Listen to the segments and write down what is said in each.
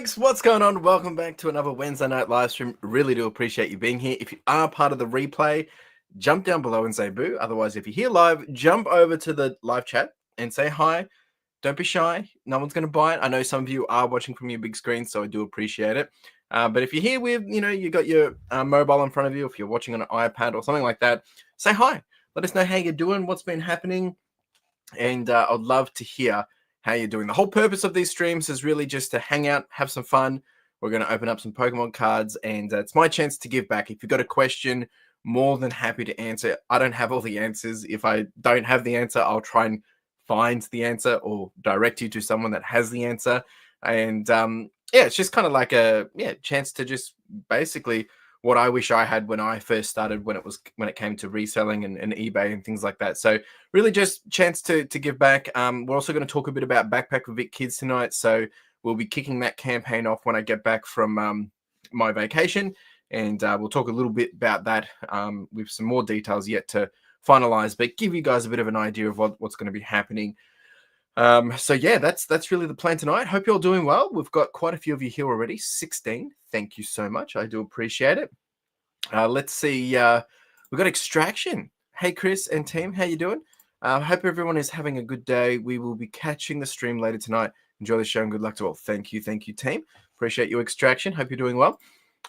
folks, what's going on? Welcome back to another Wednesday night live stream. Really do appreciate you being here. If you are part of the replay, jump down below and say boo. Otherwise, if you're here live, jump over to the live chat and say hi. Don't be shy. No one's going to bite. I know some of you are watching from your big screen, so I do appreciate it. But if you're here with, you got your mobile in front of you, if you're watching on an iPad or something like that, say hi. Let us know how you're doing, what's been happening, and I'd love to hear how you're doing. The whole purpose of these streams is really just to hang out, have some fun. We're going to open up some Pokemon cards, and it's my chance to give back. If you've got a question, more than happy to answer. I don't have all the answers. If I don't have the answer, I'll try and find the answer or direct you to someone that has the answer. And it's just kind of like a chance to just basically what I wish I had when I first started, when it came to reselling and eBay and things like that. So really just chance to give back. We're also going to talk a bit about Backpack with Vic Kids tonight. So we'll be kicking that campaign off when I get back from my vacation. And we'll talk a little bit about that with some more details yet to finalize, but give you guys a bit of an idea of what's going to be happening. That's really the plan tonight. Hope you're all doing well. We've got quite a few of you here already, 16. Thank you so much. I do appreciate it. Let's see. We've got Extraction. Hey, Chris and team, how you doing? Hope everyone is having a good day. We will be catching the stream later tonight. Enjoy the show and good luck to all. Thank you, team. Appreciate you, Extraction. Hope you're doing well.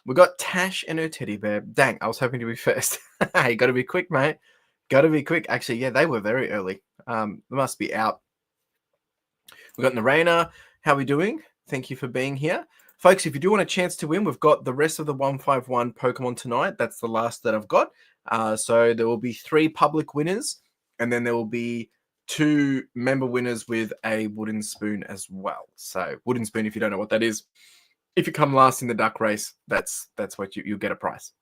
We got Tash and her teddy bear. Dang, I was hoping to be first. Hey, got to be quick, mate. Got to be quick. Actually, yeah, they were very early. They must be out. We've got Narena. How are we doing? Thank you for being here. Folks, if you do want a chance to win, we've got the rest of the 151 Pokemon tonight. That's the last that I've got. So there will be 3 public winners, and then there will be 2 member winners with a wooden spoon as well. So wooden spoon, if you don't know what that is, if you come last in the duck race, that's what you'll get a prize.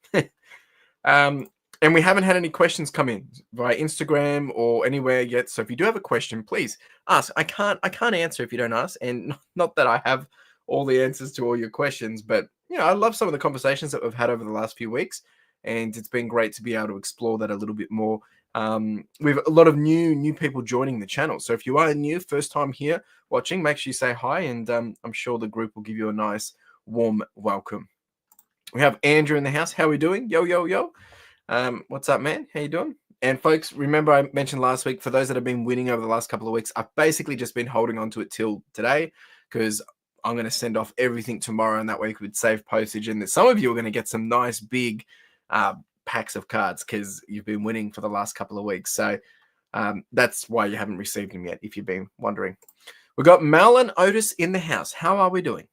And we haven't had any questions come in via Instagram or anywhere yet. So if you do have a question, please ask. I can't answer if you don't ask. And not that I have all the answers to all your questions, but I love some of the conversations that we've had over the last few weeks. And it's been great to be able to explore that a little bit more. We have a lot of new people joining the channel. So if you are new, first time here watching, make sure you say hi. And I'm sure the group will give you a nice, warm welcome. We have Andrew in the house. How are we doing? Yo, yo, yo. What's up, man? How you doing? And folks, remember I mentioned last week, for those that have been winning over the last couple of weeks, I've basically just been holding on to it till today because I'm going to send off everything tomorrow, and that way we could save postage. And some of you are going to get some nice big packs of cards because you've been winning for the last couple of weeks. So that's why you haven't received them yet, if you've been wondering. We've got Mal and Otis in the house. How are we doing?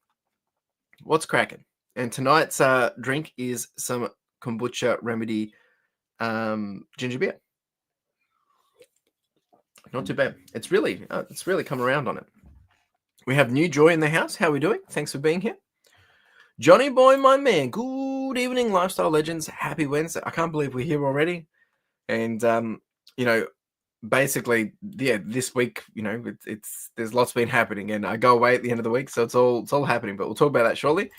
What's cracking? And tonight's drink is some kombucha remedy ginger beer. Not too bad. It's really come around on it. We have New Joy in the house. How are we doing? Thanks for being here. Johnny Boy, my man. Good evening, Lifestyle Legends. Happy Wednesday. I can't believe we're here already. And basically, this week, there's lots been happening, and I go away at the end of the week, so it's all happening. But we'll talk about that shortly.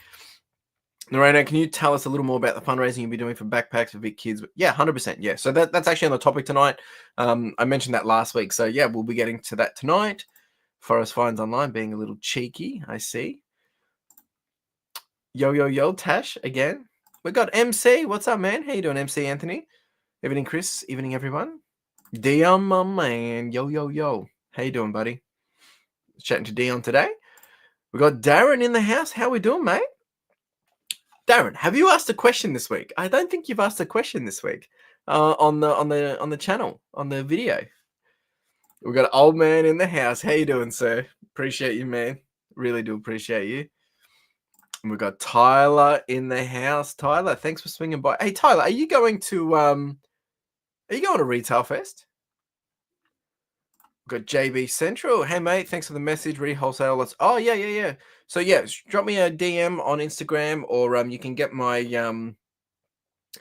Narena, can you tell us a little more about the fundraising you'll be doing for Backpacks for Vic Kids? Yeah, 100%. Yeah, so that's actually on the topic tonight. I mentioned that last week. So, yeah, we'll be getting to that tonight. Forest Finds Online being a little cheeky, I see. Yo, yo, yo, Tash, again. We got MC. What's up, man? How you doing, MC Anthony? Evening, Chris. Evening, everyone. Dion, my man. Yo, yo, yo. How you doing, buddy? Chatting to Dion today. We got Darren in the house. How we doing, mate? Darren, have you asked a question this week? I don't think you've asked a question this week on the channel, on the video. We've got Old Man in the house. How you doing, sir? Appreciate you, man. Really do appreciate you. And we've got Tyler in the house. Tyler, thanks for swinging by. Hey, Tyler, are you going to Retail Fest? We've got JB Central. Hey, mate, thanks for the message. Wholesale. Oh, yeah. So, yeah, drop me a DM on Instagram, or you can get my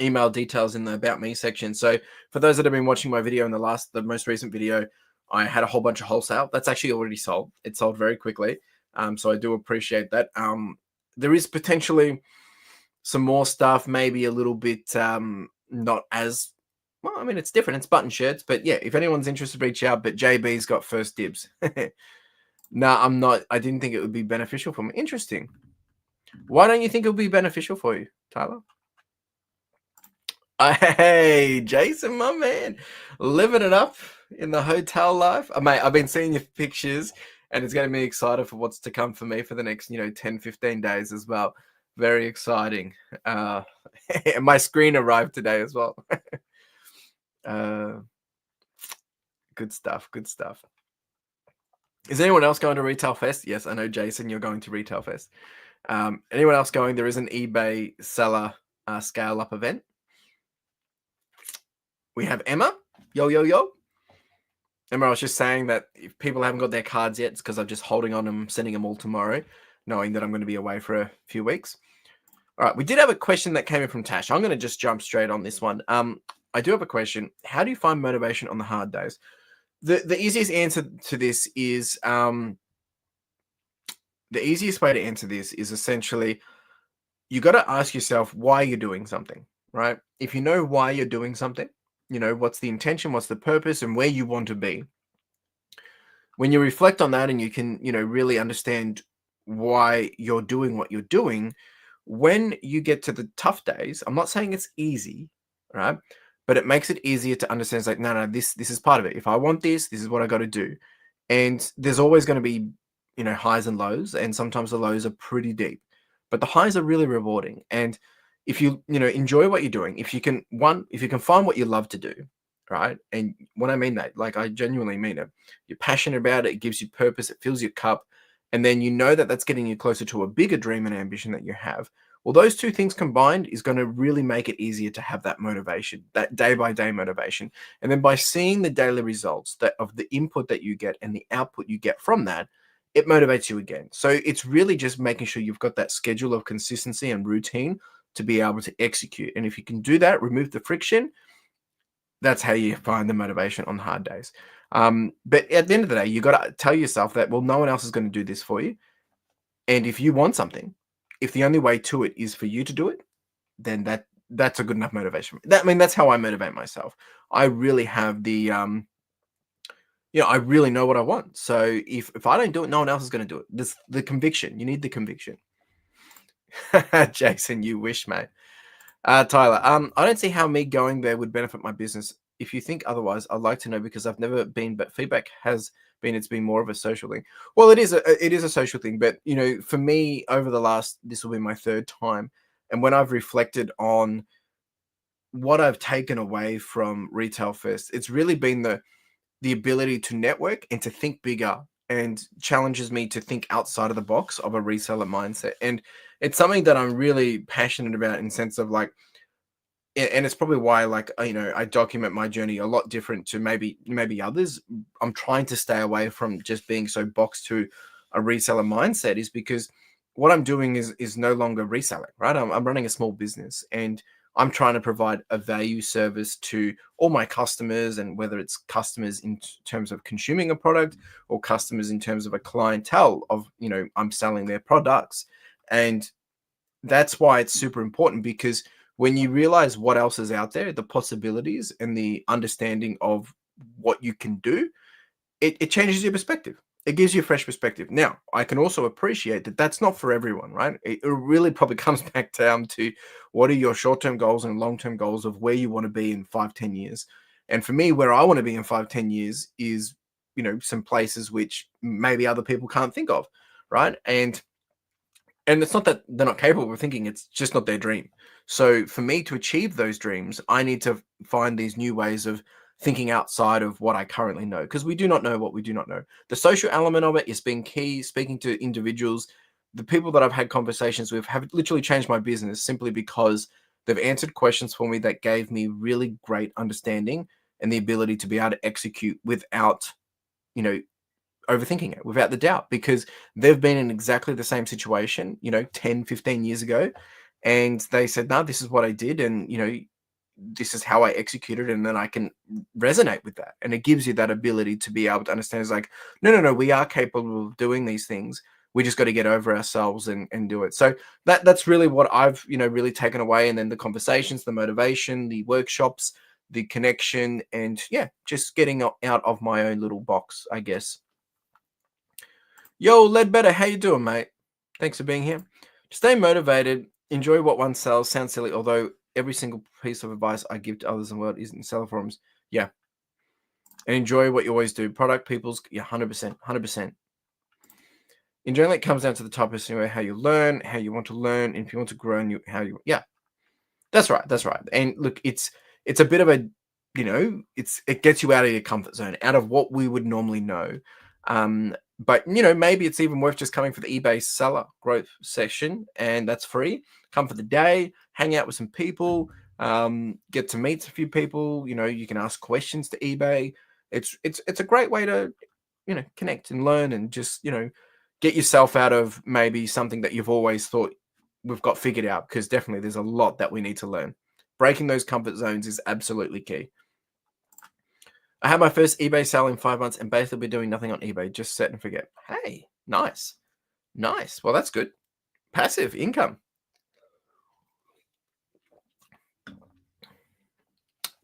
email details in the About Me section. So, for those that have been watching my video in the most recent video, I had a whole bunch of wholesale. That's actually already sold. It sold very quickly. So, I do appreciate that. There is potentially some more stuff, maybe a little bit not as... Well, I mean, it's different. It's button shirts. But, yeah, if anyone's interested, reach out. But JB's got first dibs. No, I'm not. I didn't think it would be beneficial for me. Interesting. Why don't you think it'll be beneficial for you, Tyler? Hey, Jason, my man, living it up in the hotel life. Mate, I've been seeing your pictures and it's getting me excited for what's to come for me for the next, 10, 15 days as well. Very exciting. Uh, my screen arrived today as well. uh, good stuff. Good stuff. Is anyone else going to Retail Fest? Yes, I know, Jason, you're going to Retail Fest. Anyone else going? There is an eBay seller scale up event. We have Emma. Yo, yo, yo. Emma, I was just saying that if people haven't got their cards yet, it's because I'm just holding on them, sending them all tomorrow, knowing that I'm going to be away for a few weeks. All right, we did have a question that came in from Tash. I'm going to just jump straight on this one. I do have a question. How do you find motivation on the hard days? The easiest answer to this is the easiest way to answer this is essentially you got to ask yourself why you're doing something, right? If you know why you're doing something, what's the intention, what's the purpose, and where you want to be. When you reflect on that and you can, really understand why you're doing what you're doing, when you get to the tough days, I'm not saying it's easy, right? But it makes it easier to understand. It's like, no, this is part of it. If I want this is what I got to do. And there's always going to be, highs and lows, and sometimes the lows are pretty deep, but the highs are really rewarding. And if you, enjoy what you're doing, if you can find what you love to do, right? And when I mean that, like, I genuinely mean it. You're passionate about it. It gives you purpose. It fills your cup. And then you know that that's getting you closer to a bigger dream and ambition that you have. Well, those two things combined is going to really make it easier to have that motivation, that day by day motivation. And then by seeing the daily results of the input that you get and the output you get from that, it motivates you again. So it's really just making sure you've got that schedule of consistency and routine to be able to execute. And if you can do that, remove the friction, that's how you find the motivation on hard days. But at the end of the day, you got to tell yourself that, well, no one else is going to do this for you. And if you want something, if the only way to it is for you to do it, then that's a good enough motivation. That's how I motivate myself. I really have the I really know what I want. So if I don't do it, no one else is going to do it. This the conviction. You need the conviction. Jason, you wish, mate. Tyler, I don't see how me going there would benefit my business. If you think otherwise, I'd like to know, because I've never been, but feedback has been it's been more of a social thing. Well, it is a social thing, but for me, over the last, this will be my third time, and when I've reflected on what I've taken away from Retail Fest, it's really been the ability to network and to think bigger, and challenges me to think outside of the box of a reseller mindset. And it's something that I'm really passionate about, in sense of like, and it's probably why, like, I document my journey a lot different to maybe others. I'm trying to stay away from just being so boxed to a reseller mindset, is because what I'm doing is no longer reselling, right? I'm running a small business, and I'm trying to provide a value service to all my customers, and whether it's customers in terms of consuming a product, or customers in terms of a clientele of, I'm selling their products. And that's why it's super important, because when you realize what else is out there, the possibilities and the understanding of what you can do, it changes your perspective. It gives you a fresh perspective. Now, I can also appreciate that that's not for everyone, right? It really probably comes back down to what are your short-term goals and long-term goals of where you want to be in 5-10 years. And for me, where I want to be in 5-10 years is, some places which maybe other people can't think of, right? And it's not that they're not capable of thinking, it's just not their dream. So for me to achieve those dreams, I need to find these new ways of thinking outside of what I currently know, because we do not know what we do not know. The social element of it is being key, speaking to individuals. The people that I've had conversations with have literally changed my business, simply because they've answered questions for me that gave me really great understanding and the ability to be able to execute without, overthinking it, without the doubt, because they've been in exactly the same situation, 10, 15 years ago. And they said, no, this is what I did. And, this is how I executed. And then I can resonate with that. And it gives you that ability to be able to understand. It's like, no, we are capable of doing these things. We just got to get over ourselves and do it. So that's really what I've, really taken away. And then the conversations, the motivation, the workshops, the connection, and just getting out of my own little box, I guess. Yo, Ledbetter, how you doing, mate? Thanks for being here. Stay motivated. Enjoy what one sells. Sounds silly, although every single piece of advice I give to others in the world isn't seller forums. Yeah. And enjoy what you always do. Product, people's, yeah, 100%. 100%. In general, it comes down to the type of scenario, how you learn, how you want to learn, and if you want to grow, and yeah, that's right, that's right. And look, it's a bit of a, it gets you out of your comfort zone, out of what we would normally know. But maybe it's even worth just coming for the eBay seller growth session, and that's free. Come for the day, hang out with some people, get to meet a few people. You can ask questions to eBay. It's a great way to connect and learn, and just get yourself out of maybe something that you've always thought we've got figured out, because definitely there's a lot that we need to learn. Breaking those comfort zones is absolutely key. I had my first eBay sale in 5 months and basically been doing nothing on eBay, just set and forget. Hey, nice. Nice. Well, that's good. Passive income.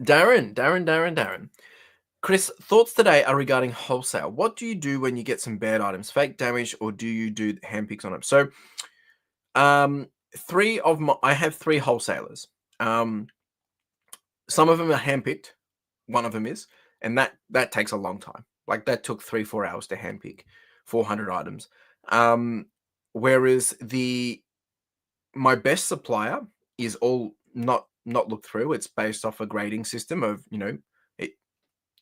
Darren. Chris, thoughts today are regarding wholesale. What do you do when you get some bad items, fake damage, or do you do hand picks on them? So, I have 3 wholesalers. Some of them are handpicked. One of them is, and that takes a long time. Like that took 3-4 hours to handpick 400 items. Whereas my best supplier is all not looked through. It's based off a grading system of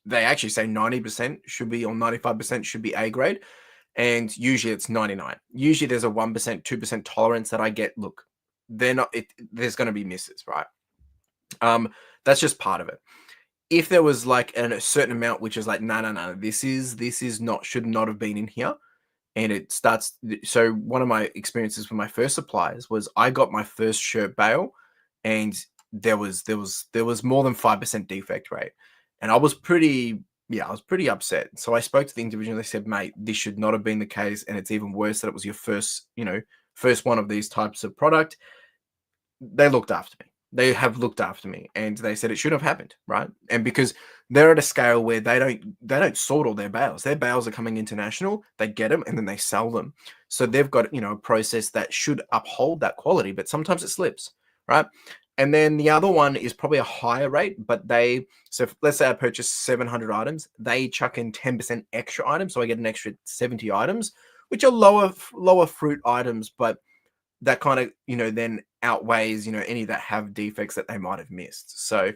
they actually say 90% should be, or 95% should be A grade, and usually it's 99. Usually there's a 1%, 2% tolerance that I get. Look, there's going to be misses, right? That's just part of it. If there was like a certain amount which is like, no, this should not have been in here, and it starts. So one of my experiences with my first suppliers was I got my first shirt bale, and there was more than 5% defect rate, and I was pretty upset. So I spoke to the individual. They said, mate, this should not have been the case, and it's even worse that it was your first one of these types of product. They looked after me. They have looked after me, and they said it should have happened, right? And because they're at a scale where they don't sort all their bales. Their bales are coming international. They get them and then they sell them. So they've got a process that should uphold that quality, but sometimes it slips, right? And then the other one is probably a higher rate, but let's say I purchase 700 items, they chuck in 10% extra items, so I get an extra 70 items, which are lower fruit items, but that kind of then outweighs any that have defects that they might have missed. So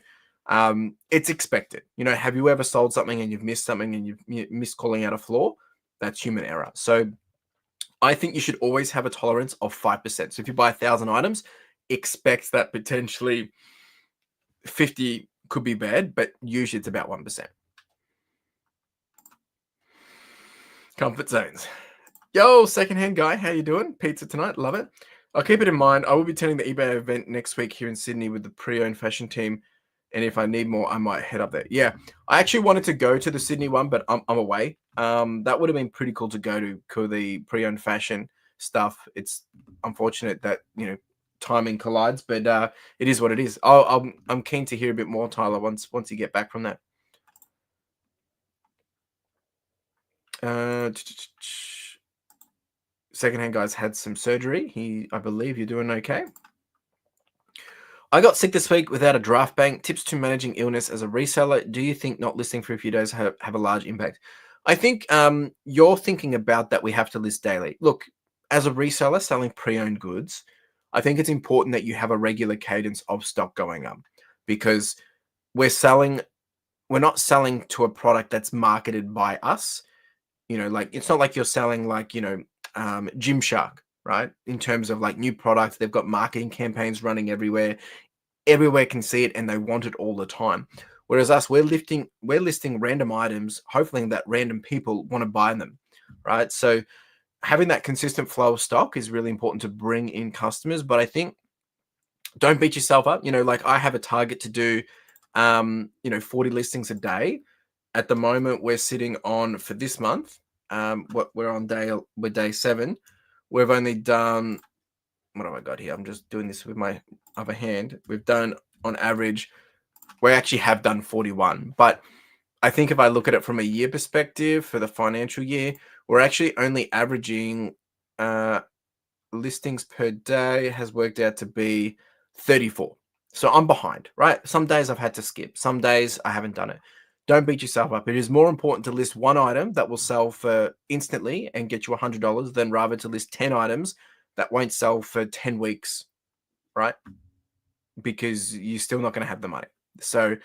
it's expected. Have you ever sold something and you've missed something and you've missed calling out a flaw? That's human error. So I think you should always have a tolerance of 5%. So if you buy 1,000 items, expect that potentially 50 could be bad, but usually it's about 1%. Comfort zones. Yo, secondhand guy, how you doing? Pizza tonight, love it. I'll keep it in mind. I will be attending the eBay event next week here in Sydney with the pre-owned fashion team, and if I need more, I might head up there. Yeah, I actually wanted to go to the Sydney one, but I'm away. That would have been pretty cool to go to the pre-owned fashion stuff. It's unfortunate that timing collides, but it is what it is. I'm keen to hear a bit more, Tyler, once you get back from that. Secondhand guy's had some surgery. I believe you're doing okay. I got sick this week without a draft bank. Tips to managing illness as a reseller. Do you think not listing for a few days have a large impact? I think you're thinking about that we have to list daily. Look, as a reseller selling pre-owned goods, I think it's important that you have a regular cadence of stock going up, because we're not selling to a product that's marketed by us. Like it's not like you're selling like, Gymshark, right? In terms of like new products, they've got marketing campaigns running everywhere. Everywhere can see it and they want it all the time. Whereas us, we're listing random items, hopefully that random people want to buy them, right? So having that consistent flow of stock is really important to bring in customers. But I think don't beat yourself up. Like I have a target to do, 40 listings a day. At the moment, we're sitting on, for this month, we're day 7. We've only done, what have I got here? I'm just doing this with my other hand. We've done, on average, we actually have done 41. But I think if I look at it from a year perspective for the financial year, we're actually only averaging listings per day has worked out to be 34. So I'm behind, right? Some days I've had to skip, some days I haven't done it. Don't beat yourself up. It is more important to list one item that will sell for instantly and get you $100 than rather to list 10 items that won't sell for 10 weeks, right? Because you're still not going to have the money. So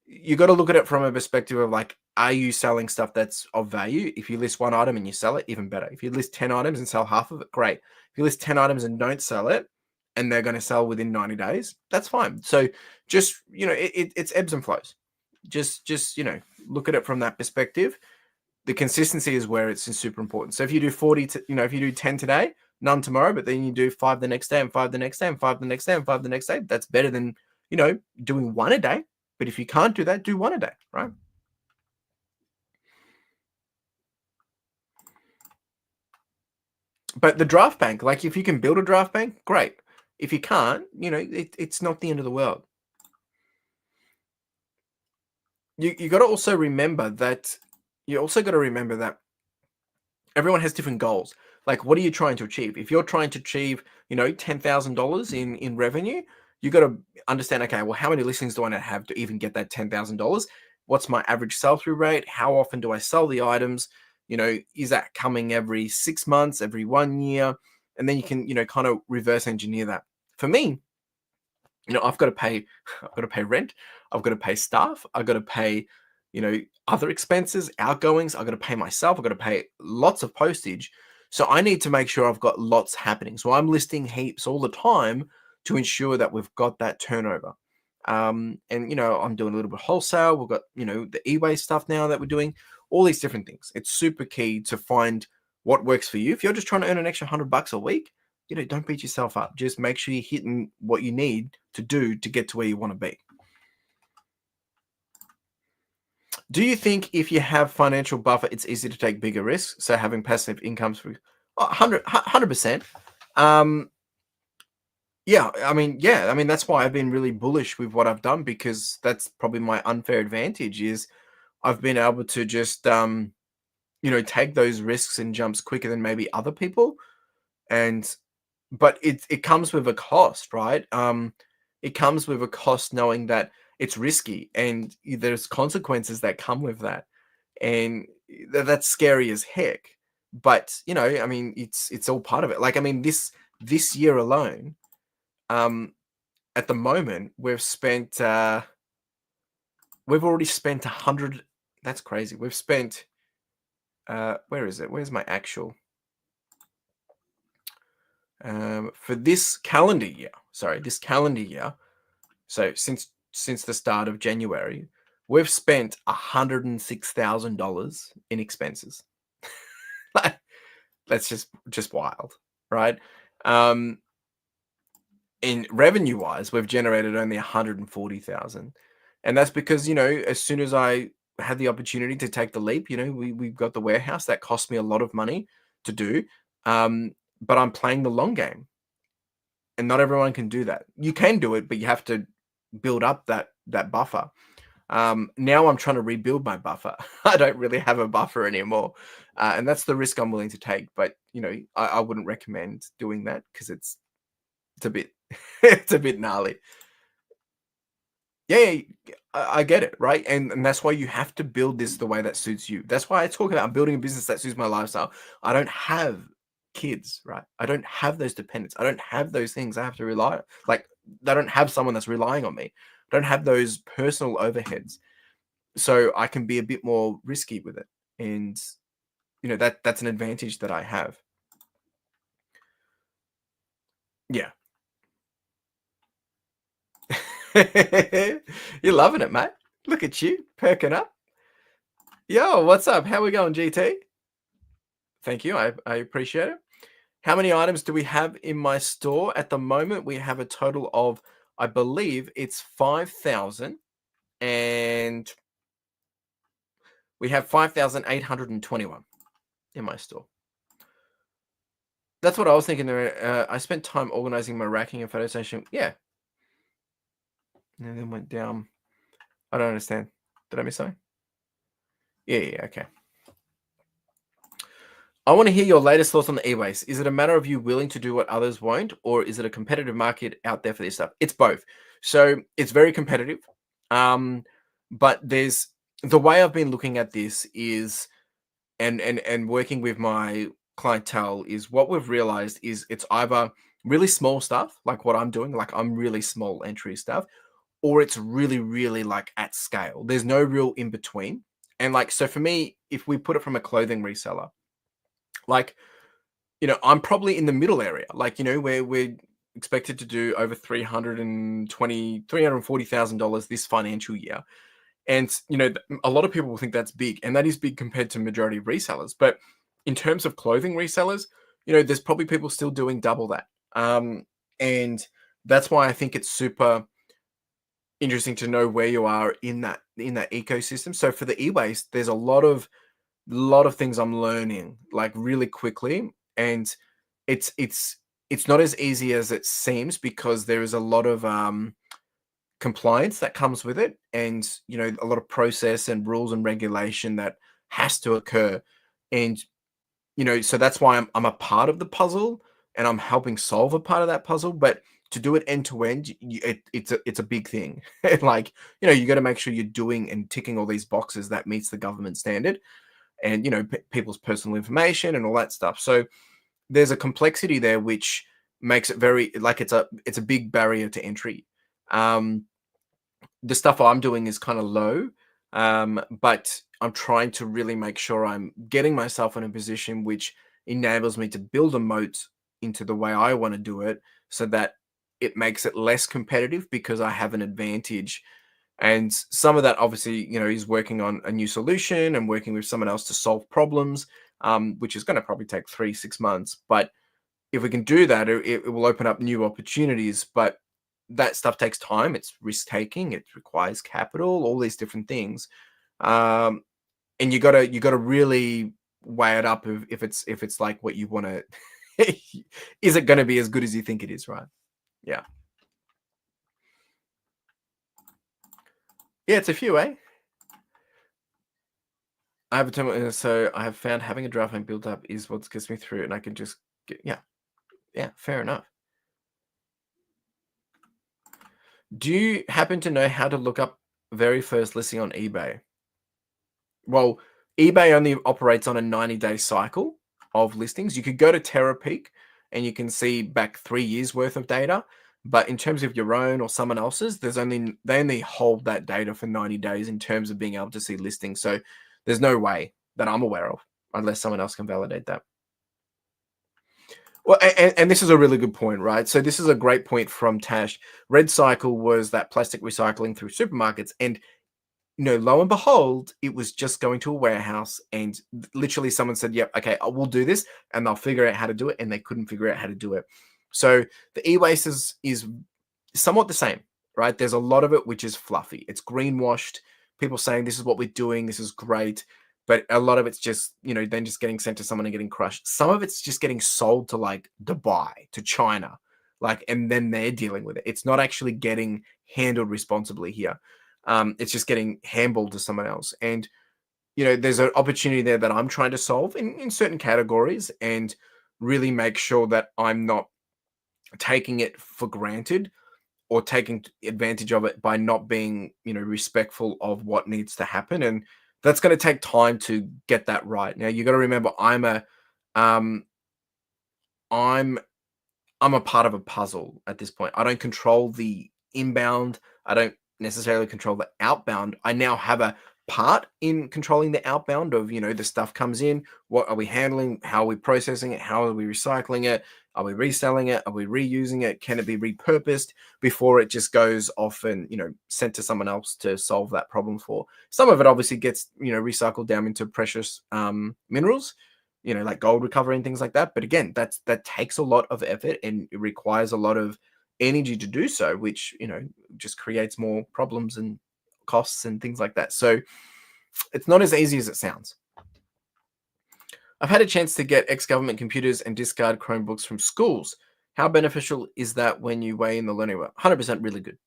you got to look at it from a perspective of like, are you selling stuff that's of value? If you list one item and you sell it, even better. If you list 10 items and sell half of it, great. If you list 10 items and don't sell it, and they're going to sell within 90 days, that's fine. So just, it's ebbs and flows. Just, look at it from that perspective. The consistency is where it's super important. So if you do 40, if you do 10 today, none tomorrow, but then you do 5 the next day and 5 the next day and 5 the next day and 5 the next day, that's better than, doing one a day. But if you can't do that, do one a day, right? But the draft bank, like if you can build a draft bank, great. If you can't, it's not the end of the world. You got to also remember that everyone has different goals. Like, what are you trying to achieve? If you're trying to achieve, $10,000 in revenue, you got to understand, okay, well, how many listings do I have to even get that $10,000? What's my average sell-through rate? How often do I sell the items? Is that coming every 6 months, every 1 year? And then you can, kind of reverse engineer that. For me, I've got to pay, rent, I've got to pay staff, I've got to pay, other expenses, outgoings, I've got to pay myself, I've got to pay lots of postage. So I need to make sure I've got lots happening. So I'm listing heaps all the time to ensure that we've got that turnover. And I'm doing a little bit of wholesale. We've got, the eBay stuff now that we're doing, all these different things. It's super key to find what works for you. If you're just trying to earn an extra $100 a week, don't beat yourself up. Just make sure you're hitting what you need to do to get to where you want to be. Do you think if you have financial buffer, it's easy to take bigger risks? So having passive incomes for 100%. Yeah, that's why I've been really bullish with what I've done, because that's probably my unfair advantage is I've been able to just, take those risks and jumps quicker than maybe other people. But it comes with a cost, right? It comes with a cost knowing that it's risky and there's consequences that come with that. And that's scary as heck. But, it's all part of it. Like, this year alone, at the moment, we've already spent 100. That's crazy. We've spent, where is it? Where's my actual? For this calendar year, so since the start of January, we've spent $106,000 in expenses. That's just wild, right? In revenue wise, we've generated only 140,000, and that's because as soon as I had the opportunity to take the leap, we've got the warehouse that cost me a lot of money to do, but I'm playing the long game. And not everyone can do that. You can do it, but you have to build up that buffer. Now I'm trying to rebuild my buffer. I don't really have a buffer anymore, and that's the risk I'm willing to take. But I wouldn't recommend doing that because it's a bit it's a bit gnarly. Yeah, I get it, right? And that's why you have to build this the way that suits you. That's why I talk about building a business that suits my lifestyle. I don't have kids, right? I don't have those dependents. I don't have those things I have to rely on. Like, I don't have someone that's relying on me. I don't have those personal overheads. So I can be a bit more risky with it. And that's an advantage that I have. Yeah. You're loving it, mate. Look at you, perking up. Yo, what's up? How we going, GT? Thank you. I appreciate it. How many items do we have in my store? At the moment, we have a total of, I believe it's 5,000, and we have 5,821 in my store. That's what I was thinking. I spent time organizing my racking and photo station. Yeah. And then went down. I don't understand. Did I miss something? Yeah, okay. I want to hear your latest thoughts on the e-waste. Is it a matter of you willing to do what others won't, or is it a competitive market out there for this stuff? It's both. So it's very competitive. Um, but there's the way I've been looking at this is and working with my clientele is what we've realized is it's either really small stuff like what I'm doing, like I'm really small entry stuff, or it's really, really like at scale. There's no real in between. And like, so for me, if we put it from a clothing reseller, like, I'm probably in the middle area, like, where we're expected to do over 340,000 dollars this financial year. And, a lot of people will think that's big, and that is big compared to majority of resellers. But in terms of clothing resellers, there's probably people still doing double that. And that's why I think it's super interesting to know where you are in that ecosystem. So for the e-waste, there's a lot of things I'm learning like really quickly, and it's not as easy as it seems because there is a lot of compliance that comes with it, and a lot of process and rules and regulation that has to occur. And so that's why I'm a part of the puzzle, and I'm helping solve a part of that puzzle. But to do it end to end, it's a big thing. Like, you got to make sure you're doing and ticking all these boxes that meets the government standard, and people's personal information and all that stuff. So there's a complexity there which makes it very like it's a big barrier to entry. Um, the stuff I'm doing is kind of low, but I'm trying to really make sure I'm getting myself in a position which enables me to build a moat into the way I want to do it, so that it makes it less competitive because I have an advantage. And some of that obviously, is working on a new solution and working with someone else to solve problems, which is going to probably take 3 6 months. But if we can do that, it will open up new opportunities. But that stuff takes time. It's risk taking. It requires capital. All these different things, um, and you gotta really weigh it up if it's like what you want to. Is it going to be as good as you think it is? Right? Yeah. Yeah. It's a few, eh? I have a term, so I have found having a draft line built up is what gets me through, and I can just get, yeah, yeah, fair enough. Do you happen to know how to look up very first listing on eBay? Well, eBay only operates on a 90-day cycle of listings. You could go to TerraPeak and you can see back 3 years worth of data. But in terms of your own or someone else's, they only hold that data for 90 days in terms of being able to see listings. So there's no way that I'm aware of, unless someone else can validate that. Well, and this is a really good point, right? So this is a great point from Tash. Red Cycle was that plastic recycling through supermarkets, and lo and behold, it was just going to a warehouse, and literally someone said, "Yep, okay, I will do this," and they'll figure out how to do it, and they couldn't figure out how to do it. So the e-waste is somewhat the same, right? There's a lot of it which is fluffy. It's greenwashed. People saying this is what we're doing, this is great, but a lot of it's just then just getting sent to someone and getting crushed. Some of it's just getting sold to like Dubai, to China, like, and then they're dealing with it. It's not actually getting handled responsibly here. It's just getting handballed to someone else. And there's an opportunity there that I'm trying to solve in certain categories, and really make sure that I'm not taking it for granted or taking advantage of it by not being respectful of what needs to happen. And that's going to take time to get that right. Now you got to remember, um i'm I'm a part of a puzzle at this point. I don't control the inbound. I don't necessarily control the outbound. I now have a part in controlling the outbound of, the stuff comes in. What are we handling? How are we processing it? How are we recycling it? Are we reselling it? Are we reusing it? Can it be repurposed before it just goes off and, sent to someone else to solve that problem for? Some of it obviously gets, recycled down into precious minerals, like gold recovery and things like that. But again, that takes a lot of effort, and it requires a lot of energy to do so, which, just creates more problems and costs and things like that. So it's not as easy as it sounds. I've had a chance to get ex-government computers and discard Chromebooks from schools. How beneficial is that when you weigh in the learning? 100% really good.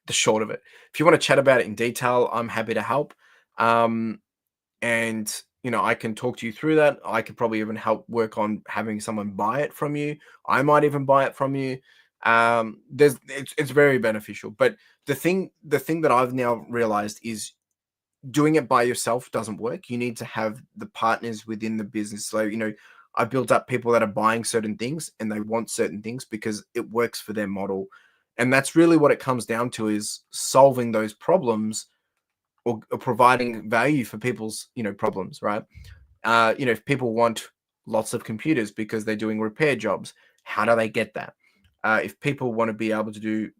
The short of it. If you want to chat about it in detail, I'm happy to help. And I can talk to you through that. I could probably even help work on having someone buy it from you. I might even buy it from you. It's very beneficial. But the thing that I've now realized is doing it by yourself doesn't work. You need to have the partners within the business. So, I built up people that are buying certain things and they want certain things because it works for their model. And that's really what it comes down to, is solving those problems, or providing value for people's, problems, right? If people want lots of computers because they're doing repair jobs, how do they get that? If people want to be able to do,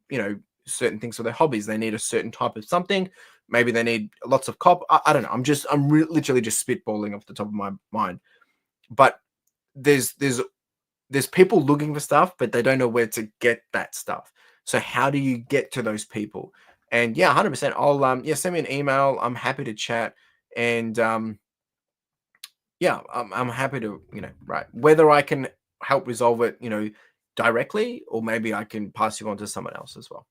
certain things for their hobbies, they need a certain type of something. Maybe they need lots of cop. I don't know. Literally just spitballing off the top of my mind. But there's people looking for stuff, but they don't know where to get that stuff. So how do you get to those people? And yeah, 100%. I'll send me an email. I'm happy to chat. And yeah, I'm happy to, right. Whether I can help resolve it, directly, or maybe I can pass you on to someone else as well.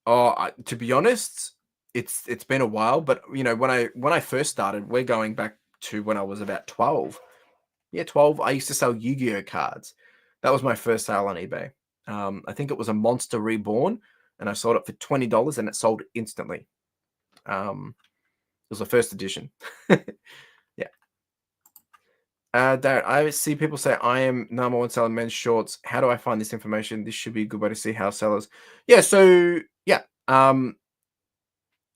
Oh, to be honest, it's been a while, but when I first started, we're going back to when I was about 12. Yeah, 12. I used to sell Yu-Gi-Oh cards. That was my first sale on eBay. I think it was a Monster Reborn, and I sold it for $20, and it sold instantly. It was the first edition. Yeah. Darren, I see people say I am number one seller in men's shorts. How do I find this information? This should be a good way to see how sellers. Yeah. So yeah.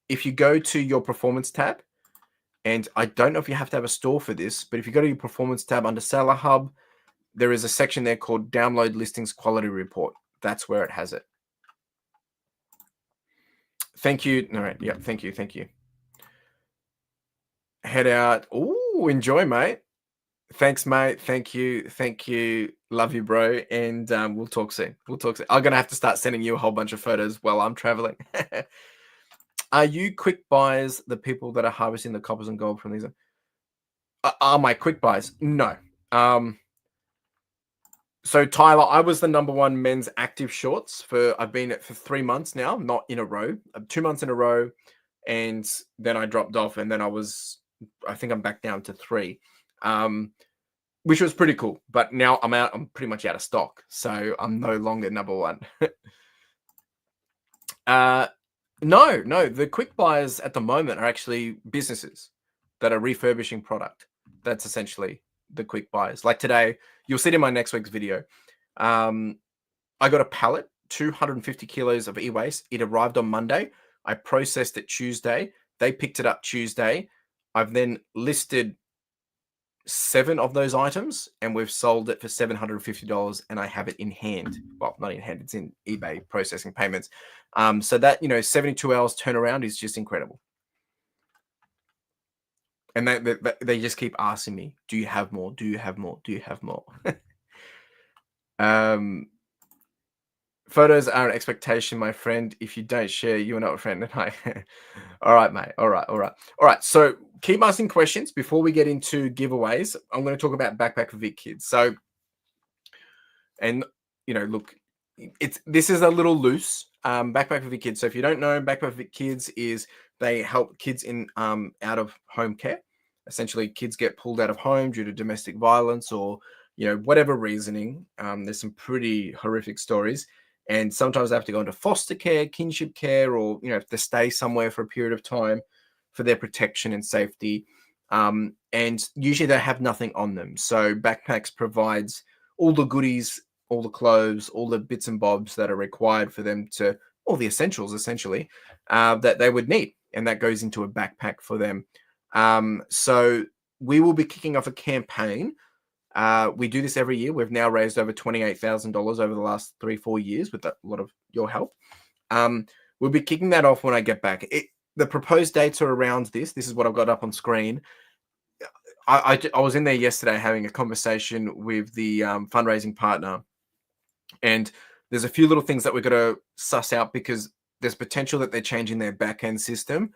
If you go to your performance tab, and I don't know if you have to have a store for this, but if you go to your performance tab under Seller Hub, there is a section there called Download Listings Quality Report. That's where it has it. Thank you. All right. Yeah. Thank you. Thank you. Head out. Ooh, enjoy, mate. Thanks, mate. Thank you. Thank you. Love you, bro. And we'll talk soon. We'll talk soon. I'm going to have to start sending you a whole bunch of photos while I'm traveling. Are you quick buys the people that are harvesting the coppers and gold from these? Are my quick buys? No. So Tyler, I was the number one men's active shorts I've been at for 3 months now, not in a row, 2 months in a row. And then I dropped off, and then I think I'm back down to 3. Which was pretty cool. But now I'm pretty much out of stock. So I'm no longer number one. No. The quick buyers at the moment are actually businesses that are refurbishing product. That's essentially the quick buyers. Like today, you'll see it in my next week's video. I got a pallet, 250 kilos of e-waste. It arrived on Monday. I processed it Tuesday. They picked it up Tuesday. I've then listed 7 of those items, and we've sold it for $750, and I have it in hand. Well, not in hand, it's in eBay processing payments. So that, 72 hours turnaround is just incredible. And they just keep asking me, do you have more? Do you have more? Do you have more? Photos are an expectation, my friend. If you don't share, you are not a friend. And all right, mate. All right. So keep asking questions before we get into giveaways. I'm going to talk about Backpack for Vic Kids. So, and look, this is a little loose. Backpack for Vic Kids. So if you don't know, Backpack for Vic Kids is they help kids in out of home care. Essentially, kids get pulled out of home due to domestic violence or whatever reasoning. There's some pretty horrific stories. And sometimes they have to go into foster care, kinship care, or have to stay somewhere for a period of time for their protection and safety. And usually they have nothing on them. So Backpacks provides all the goodies, all the clothes, all the bits and bobs that are required for them to, all the essentials essentially, that they would need. And that goes into a backpack for them. So we will be kicking off a campaign. We do this every year. We've now raised over $28,000 over the last 3-4 years with a lot of your help. We'll be kicking that off when I get back. The proposed dates are around this. This is what I've got up on screen. I was in there yesterday having a conversation with the fundraising partner, and there's a few little things that we're going to suss out because there's potential that they're changing their back-end system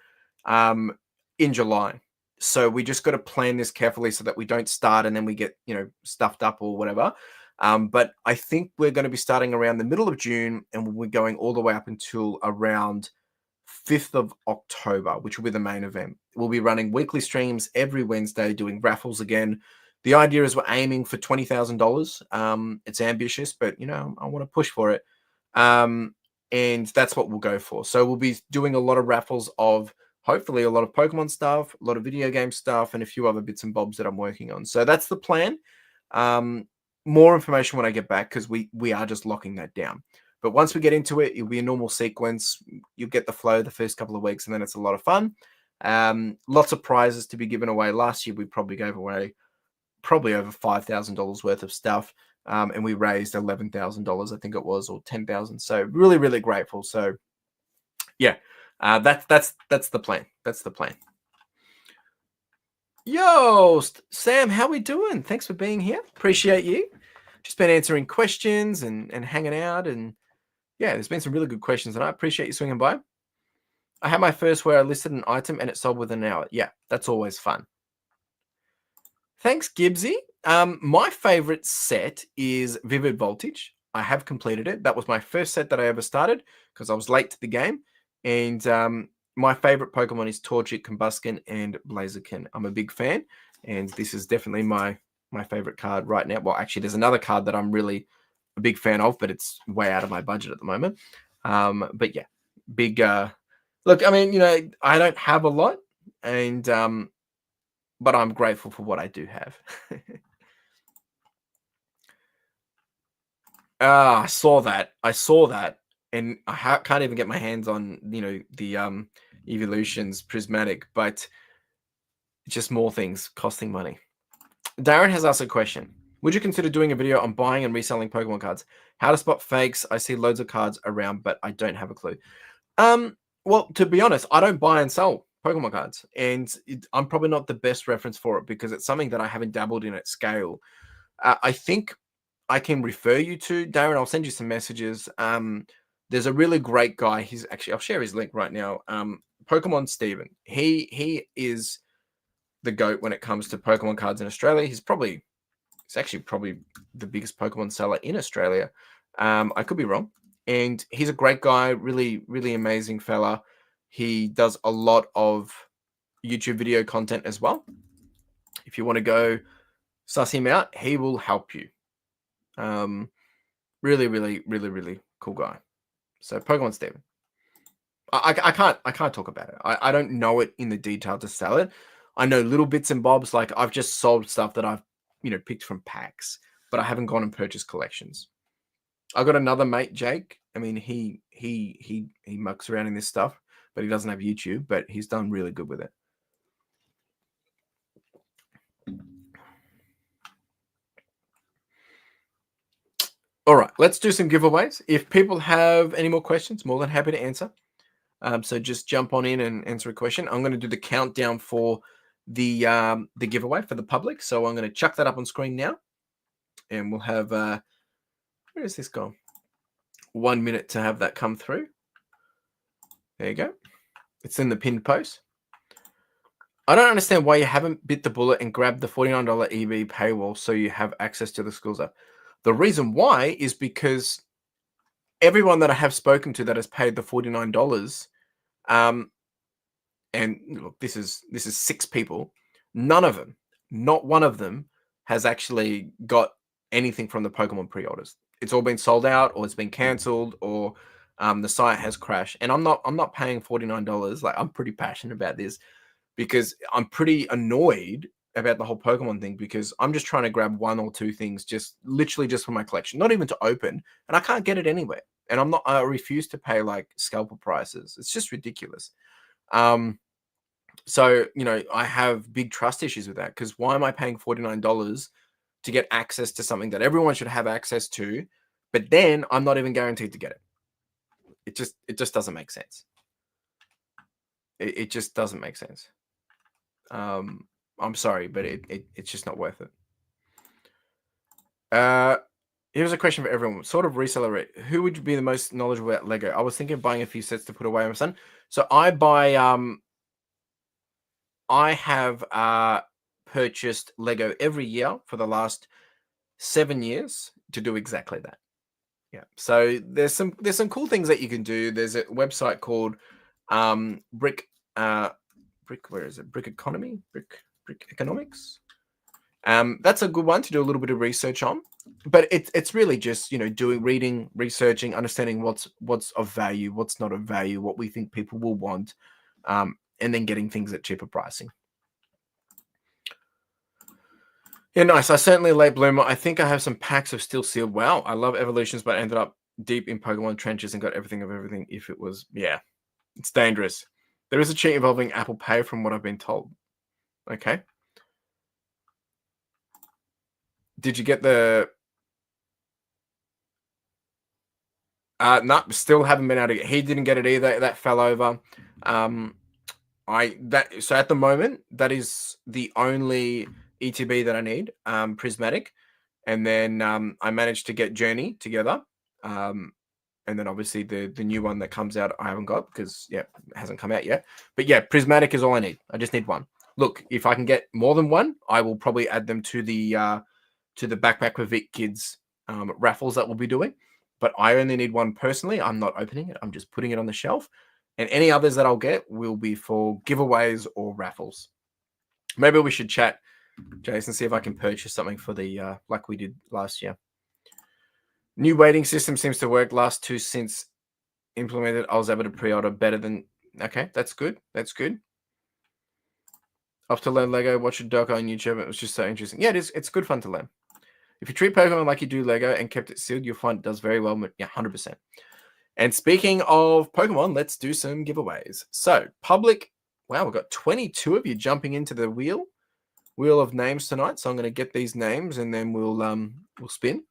in July. So we just got to plan this carefully so that we don't start and then we get, stuffed up or whatever. But I think we're going to be starting around the middle of June, and we're going all the way up until around 5th of October, which will be the main event. We'll be running weekly streams every Wednesday, doing raffles again. The idea is we're aiming for $20,000. It's ambitious, but I want to push for it. And that's what we'll go for. So we'll be doing a lot of raffles of hopefully a lot of Pokemon stuff, a lot of video game stuff, and a few other bits and bobs that I'm working on. So that's the plan. More information when I get back, because we are just locking that down. But once we get into it, it'll be a normal sequence. You'll get the flow the first couple of weeks, and then it's a lot of fun. Lots of prizes to be given away. Last year, we probably gave away over $5,000 worth of stuff. And we raised $11,000, I think it was, or $10,000. So really, really grateful. So yeah, that's the plan. That's the plan. Yo, Sam, how we doing? Thanks for being here. Appreciate you. Just been answering questions and hanging out, and yeah, there's been some really good questions, and I appreciate you swinging by. I had my first where I listed an item and it sold within an hour. Yeah, that's always fun. Thanks, Gibbsy. My favorite set is Vivid Voltage. I have completed it. That was my first set that I ever started because I was late to the game. And my favorite Pokemon is Torchic, Combuskin, and Blaziken. I'm a big fan, and this is definitely my favorite card right now. Well, actually, there's another card that I'm really a big fan of, but it's way out of my budget at the moment. But yeah, big. Look, I mean, I don't have a lot, and but I'm grateful for what I do have. I saw that. And I can't even get my hands on, the Evolutions Prismatic, but just more things costing money. Darren has asked a question. Would you consider doing a video on buying and reselling Pokemon cards? How to spot fakes? I see loads of cards around, but I don't have a clue. Well, to be honest, I don't buy and sell Pokemon cards, and I'm probably not the best reference for it because it's something that I haven't dabbled in at scale. I think I can refer you to Darren. I'll send you some messages. There's a really great guy. I'll share his link right now. Pokemon Steven. He is the GOAT when it comes to Pokemon cards in Australia. He's actually probably the biggest Pokemon seller in Australia. I could be wrong. And he's a great guy, really, really amazing fella. He does a lot of YouTube video content as well. If you want to go suss him out, he will help you. Really, really, really, really cool guy. So Pokemon Steven. I can't talk about it. I don't know it in the detail to sell it. I know little bits and bobs. Like I've just sold stuff that I've picked from packs, but I haven't gone and purchased collections. I've got another mate, Jake. I mean, he mucks around in this stuff, but he doesn't have YouTube, but he's done really good with it. All right, let's do some giveaways. If people have any more questions, more than happy to answer. So just jump on in and answer a question. I'm going to do the countdown for the giveaway for the public. So I'm going to chuck that up on screen now, and we'll have where is this gone? 1 minute to have that come through. There you go. It's in the pinned post. I don't understand why you haven't bit the bullet and grabbed the $49 EB paywall so you have access to the schools app. The reason why is because everyone that I have spoken to that has paid the $49, and look, this is 6 people. None of them, not one of them, has actually got anything from the Pokemon pre-orders. It's all been sold out, or it's been cancelled, or the site has crashed. And I'm not paying $49. Like, I'm pretty passionate about this because I'm pretty annoyed about the whole Pokemon thing, because I'm just trying to grab 1 or 2 things, just literally just for my collection, not even to open, and I can't get it anywhere. And I refuse to pay like scalper prices. It's just ridiculous. So, I have big trust issues with that, because why am I paying $49 to get access to something that everyone should have access to, but then I'm not even guaranteed to get it? It just doesn't make sense. It just doesn't make sense. I'm sorry, but it's just not worth it. Here's a question for everyone. Sort of reseller rate. Who would be the most knowledgeable about Lego? I was thinking of buying a few sets to put away on my son. So I buy I have purchased Lego every year for the last 7 years to do exactly that. Yeah. So there's some cool things that you can do. There's a website called Brick, where is it? Brick Economy? Brick Economics? That's a good one to do a little bit of research on. But it's really just, reading, researching, understanding what's of value, what's not of value, what we think people will want, and then getting things at cheaper pricing. Yeah, nice. I certainly late bloomer. I think I have some packs of Still Sealed. Wow, I love Evolutions, but ended up deep in Pokemon trenches and got everything of everything. If it was, yeah, it's dangerous. There is a cheat involving Apple Pay, from what I've been told. Okay. Did you get the? No, still haven't been able to get. He didn't get it either. That fell over. So at the moment, that is the only ETB that I need, Prismatic, and then I managed to get Journey together, and then obviously the new one that comes out I haven't got because it hasn't come out yet. But yeah, Prismatic is all I need. I just need one. Look, if I can get more than one, I will probably add them to the Backpack with Vic Kids raffles that we'll be doing. But I only need one personally. I'm not opening it. I'm just putting it on the shelf. And any others that I'll get will be for giveaways or raffles. Maybe we should chat, Jason, see if I can purchase something for the like we did last year. New waiting system seems to work. Last two since implemented, I was able to pre-order better than. Okay, that's good. That's good. Off to learn Lego. Watch a doc on YouTube. It was just so interesting. Yeah, it is. It's good fun to learn. If you treat Pokemon like you do Lego and kept it sealed, you'll find it does very well. Yeah, 100%. And speaking of Pokemon, let's do some giveaways. So, public. Wow, we've got 22 of you jumping into the wheel of names tonight. So I'm going to get these names and then we'll spin.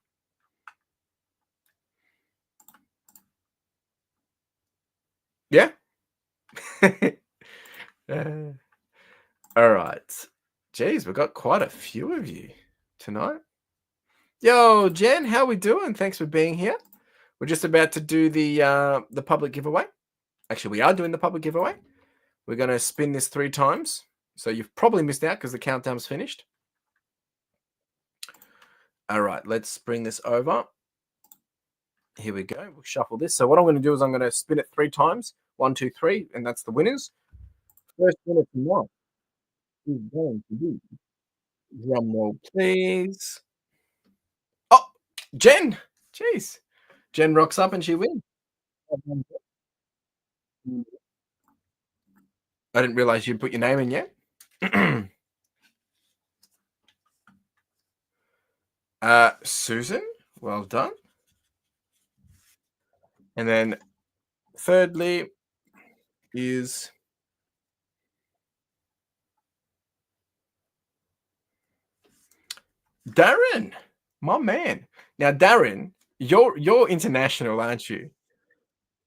Yeah. All right. Geez, we've got quite a few of you tonight. Yo, Jen, how we doing? Thanks for being here. We're just about to do the public giveaway. Actually, we are doing the public giveaway. We're going to spin this 3 times. So you've probably missed out because the countdown's finished. All right, let's bring this over. Here we go. We'll shuffle this. So what I'm going to do is I'm going to spin it 3 times. 1, 2, 3, and that's the winners. First winner tonight is going to be, drum roll, please. Oh, Jen. Jeez. Jen rocks up and she wins. I didn't realize you'd put your name in yet. Susan, well done. And then thirdly is Darren, my man. Now, Darren, you're international, aren't you?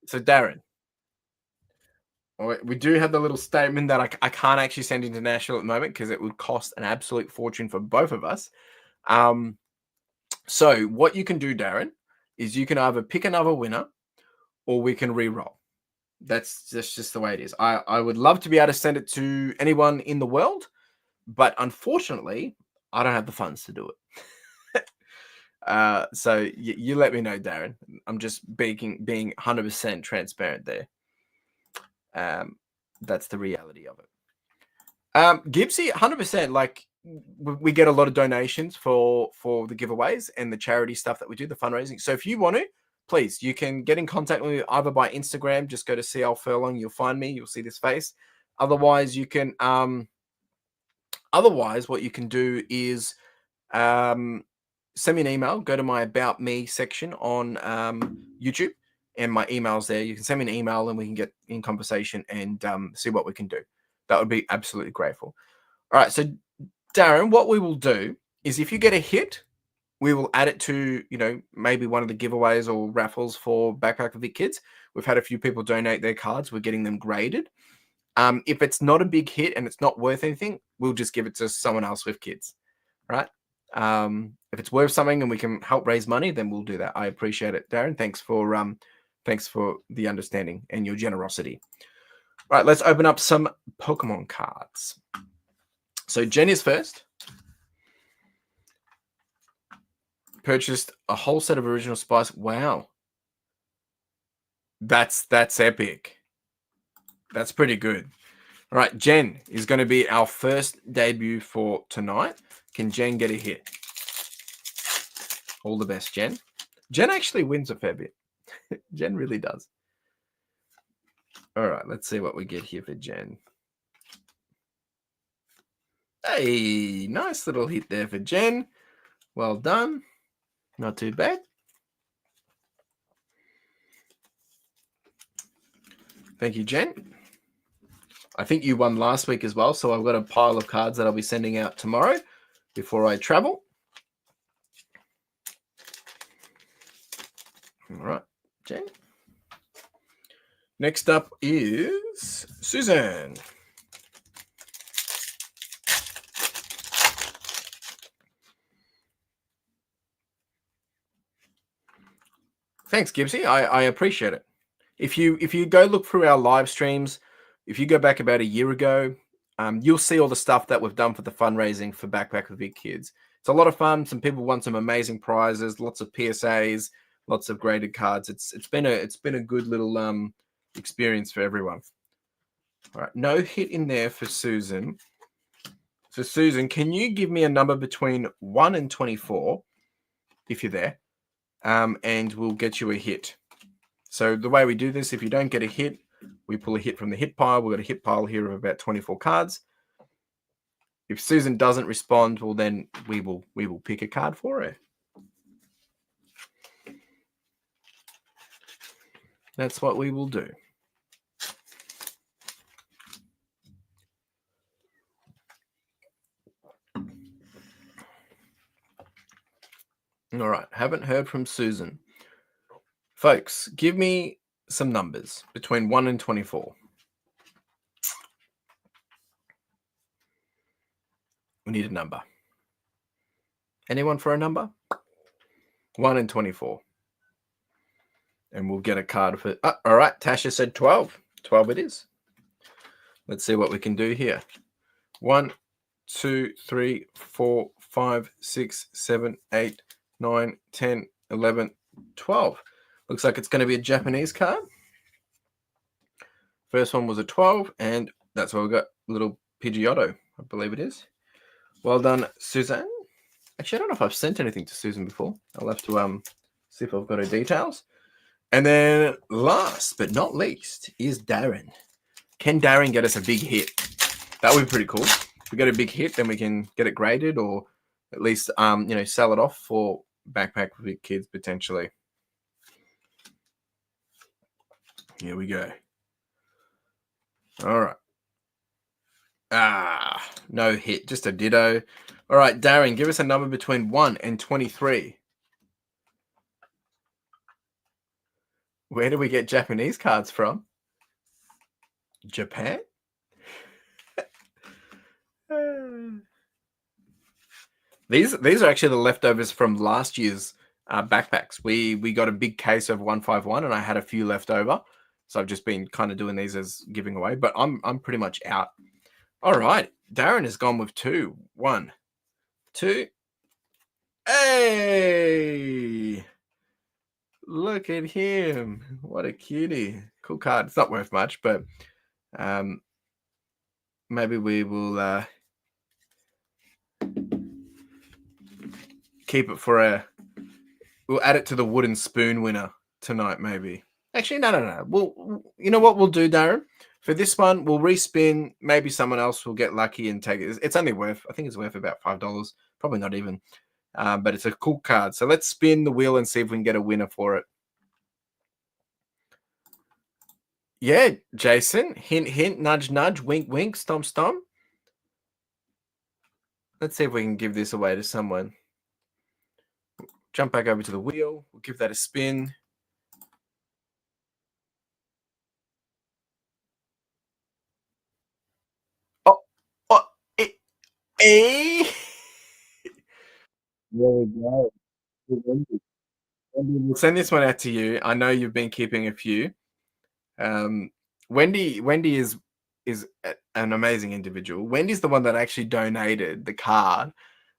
So, Darren, we do have the little statement that I can't actually send international at the moment because it would cost an absolute fortune for both of us. So what you can do, Darren, is you can either pick another winner or we can re-roll. That's just the way it is. I would love to be able to send it to anyone in the world, but unfortunately, I don't have the funds to do it. So you let me know, Darren. I'm just being 100% transparent there. That's the reality of it. Gibbsy, 100%. Like we get a lot of donations for the giveaways and the charity stuff that we do, the fundraising. So if you want to, please, you can get in contact with me either by Instagram. Just go to CL Furlong. You'll find me. You'll see this face. Otherwise, you can. Otherwise, what you can do is send me an email. Go to my About Me section on YouTube, and my email's there. You can send me an email, and we can get in conversation and see what we can do. That would be absolutely grateful. All right, so Darren, what we will do is if you get a hit, we will add it to, maybe one of the giveaways or raffles for Backpack with the Kids. We've had a few people donate their cards. We're getting them graded. If it's not a big hit and it's not worth anything, we'll just give it to someone else with kids, right? If it's worth something and we can help raise money, then we'll do that. I appreciate it, Darren. Thanks for the understanding and your generosity. All right, let's open up some Pokemon cards. So Jen is first. Purchased a whole set of original spice. Wow. That's epic. That's pretty good. All right, Jen is going to be our first debut for tonight. Can Jen get a hit? All the best, Jen. Jen actually wins a fair bit. Jen really does. All right, let's see what we get here for Jen. Hey, nice little hit there for Jen. Well done. Not too bad. Thank you, Jen. I think you won last week as well, so I've got a pile of cards that I'll be sending out tomorrow before I travel. All right, Jen. Next up is Susan. Thanks, Gibbsy. I appreciate it. If you go look through our live streams, if you go back about a year ago, you'll see all the stuff that we've done for the fundraising for Backpack for Big Kids. It's a lot of fun. Some people won some amazing prizes, lots of PSAs, lots of graded cards. It's been a good little experience for everyone. All right, no hit in there for Susan. So Susan, can you give me a number between 1 and 24 if you're there? And we'll get you a hit. So the way we do this, if you don't get a hit, we pull a hit from the hit pile. We've got a hit pile here of about 24 cards. If Susan doesn't respond, well, then we will pick a card for her. That's what we will do. All right, haven't heard from Susan. Folks, give me some numbers between 1 and 24. We need a number. Anyone for a number? 1 and 24. And we'll get a card for... all right, Tasha said 12. 12 it is. Let's see what we can do here. 1, 2, 3, 4, 5, 6, 7, 8, 9, 10, 11, 12. Looks like it's going to be a Japanese card. First one was a 12, and that's why we got little Pidgeotto, I believe it is. Well done, Suzanne. Actually, I don't know if I've sent anything to Susan before. I'll have to see if I've got her details. And then last but not least is Darren. Can Darren get us a big hit? That would be pretty cool. If we get a big hit, then we can get it graded or at least sell it off for Backpack for Big Kids potentially. Here we go. All right. No hit, just a ditto. All right, Darren, give us a number between 1 and 23. Where do we get Japanese cards from? Japan? These are actually the leftovers from last year's backpacks. We got a big case of 151 and I had a few left over. So I've just been kind of doing these as giving away, but I'm pretty much out. All right. Darren has gone with 2. 1, 2. Hey! Look at him. What a cutie. Cool card. It's not worth much, but maybe we will keep it for we'll add it to the wooden spoon winner tonight, maybe. Actually, no. You know what we'll do, Darren? For this one, we'll respin. Maybe someone else will get lucky and take it. It's only worth, I think it's worth about $5. Probably not even. But it's a cool card. So let's spin the wheel and see if we can get a winner for it. Yeah, Jason. Hint, hint, nudge, nudge, wink, wink, stomp, stomp. Let's see if we can give this away to someone. Jump back over to the wheel. We'll give that a spin. There we go. We'll send this one out to you. I know you've been keeping a few. Wendy is an amazing individual. Wendy's the one that actually donated the card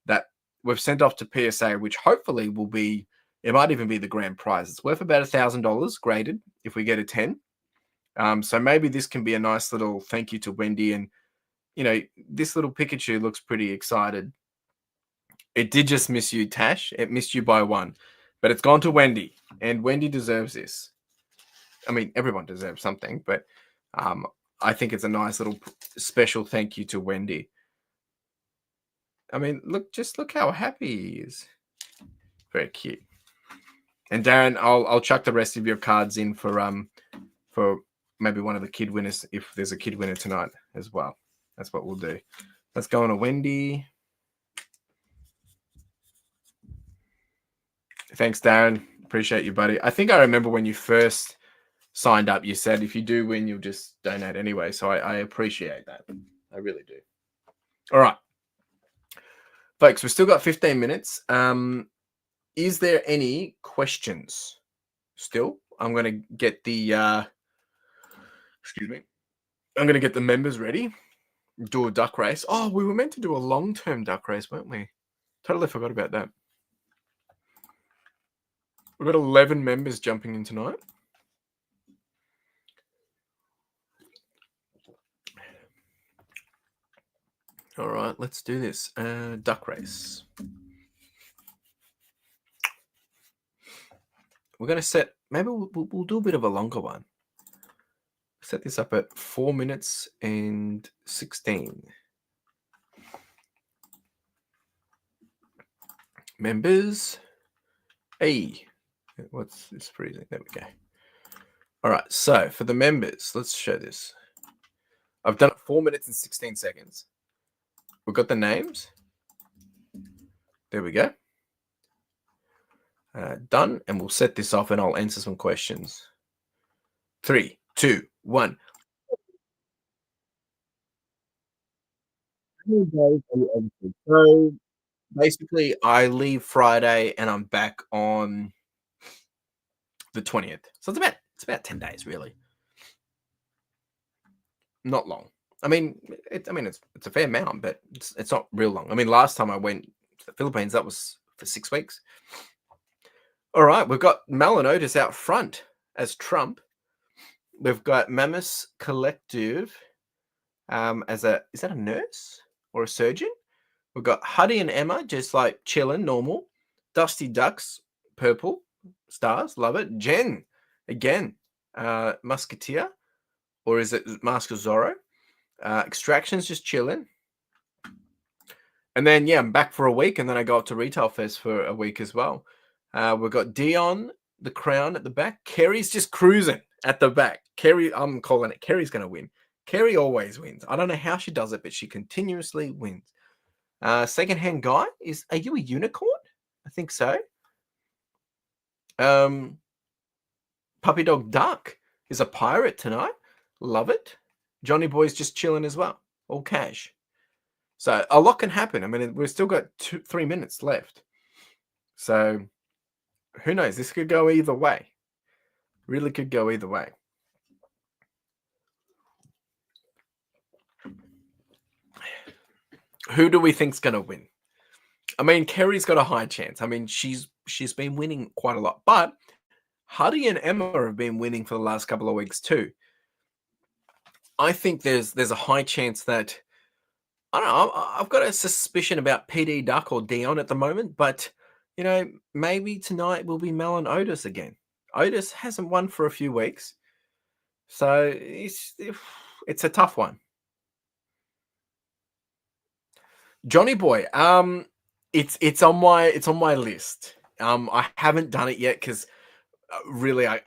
that we've sent off to PSA, which hopefully will be, it might even be the grand prize. It's worth about $1,000 graded if we get a 10. So maybe this can be a nice little thank you to Wendy. And, this little Pikachu looks pretty excited. It did just miss you, Tash. It missed you by one, but it's gone to Wendy, and Wendy deserves this. I mean, everyone deserves something, but I think it's a nice little special thank you to Wendy. I mean, just look how happy he is. Very cute. And Darren, I'll chuck the rest of your cards in for maybe one of the kid winners if there's a kid winner tonight as well. That's what we'll do. Let's go on to Wendy. Thanks, Darren. Appreciate you, buddy. I think I remember when you first signed up, you said if you do win, you'll just donate anyway. So I appreciate that. I really do. All right. Folks, we've still got 15 minutes. Is there any questions still? I'm going to get the, excuse me. I'm going to get the members ready. Do a duck race. Oh, we were meant to do a long-term duck race, weren't we? Totally forgot about that. We've got 11 members jumping in tonight. All right, let's do this. Duck race. We're going to set, maybe we'll do a bit of a longer one. Set this up at 4 minutes and 16. Members. Hey, what's this freezing? There we go. All right, so for the members, let's show this. I've done it 4 minutes and 16 seconds. We've got the names. There we go. Done, and we'll set this off and I'll answer some questions. 3, 2, 1. So basically, I leave Friday and I'm back on the 20th. So it's about 10 days, really. Not long. I mean, it's a fair amount, but it's not real long. I mean, last time I went to the Philippines, that was for 6 weeks. All right, we've got Malin Otis out front as Trump. We've got Mammoth Collective is that a nurse or a surgeon? We've got Huddy and Emma just like chilling, normal. Dusty Ducks, purple stars, love it. Jen again, Musketeer, or is it Mask of Zorro? Extractions just chilling. And then I'm back for a week, and then I go up to Retail Fest for a week as well. We've got Dion, the Crown at the back. Kerry's just cruising at the back. Kerry, I'm calling it. Kerry's going to win. Kerry always wins. I don't know how she does it, but she continuously wins. Secondhand Guy are you a unicorn? I think so. Puppy Dog Duck is a pirate tonight. Love it. Johnny Boy's just chilling as well. All cash. So a lot can happen. I mean, we've still got 3 minutes left. So who knows? This could go either way. Really could go either way. Who do we think's going to win? I mean, Kerry's got a high chance. I mean, she's been winning quite a lot, but Huddy and Emma have been winning for the last couple of weeks too. I think there's a high chance that, I don't know, I've got a suspicion about PD Duck or Dion at the moment, but maybe tonight will be Malin Otis again. Otis hasn't won for a few weeks, so it's a tough one. Johnny Boy, it's on my list. I haven't done it yet because really I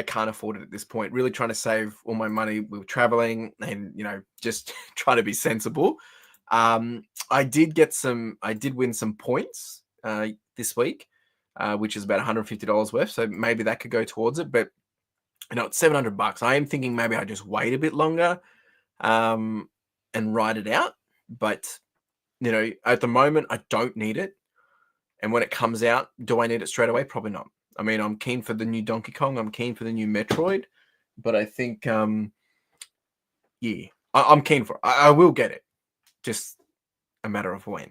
can't afford it at this point. Really trying to save all my money with traveling and just trying to be sensible. I did win some points this week, which is about $150 worth. So maybe that could go towards it. But it's $700. I am thinking maybe I just wait a bit longer and ride it out. But at the moment, I don't need it. And when it comes out, do I need it straight away? Probably not. I mean, I'm keen for the new Donkey Kong. I'm keen for the new Metroid. But I think, I'm keen for it. I will get it. Just a matter of when.